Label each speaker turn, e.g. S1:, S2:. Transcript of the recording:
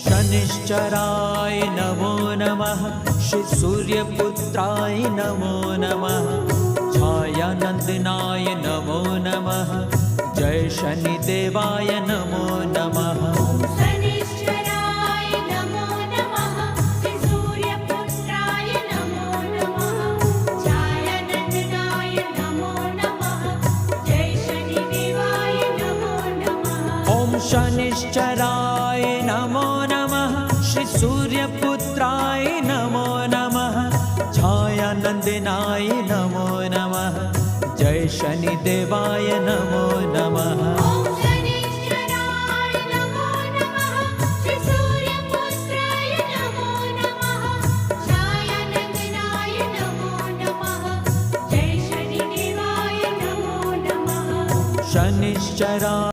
S1: शनिश्चराय नमो नमः। श्री सूर्यपुत्राय नमो नमः। छायानंदनाय नमो नमः। जय शनिदेवाय नमो नमः।
S2: शनिश्चराय नमो नमः। श्री सूर्यपुत्राय नमो नमः। छायानंदनाय नमो नमः। जय शनिदेवाय नमो नमः।
S1: ॐ शनिश्चराय नमो नमः। श्री सूर्यपुत्राय नमो नमः। छायानंदनाय नमो नमः। जय शनिदेवाय नमो नमः।
S2: ॐ शनिश्चराय नमो नमः। श्री सूर्यपुत्राय नमो नमः। छायानंदनाय नमो नमः। जय शनिदेवाय नमो नमः।
S1: शनिश्चराय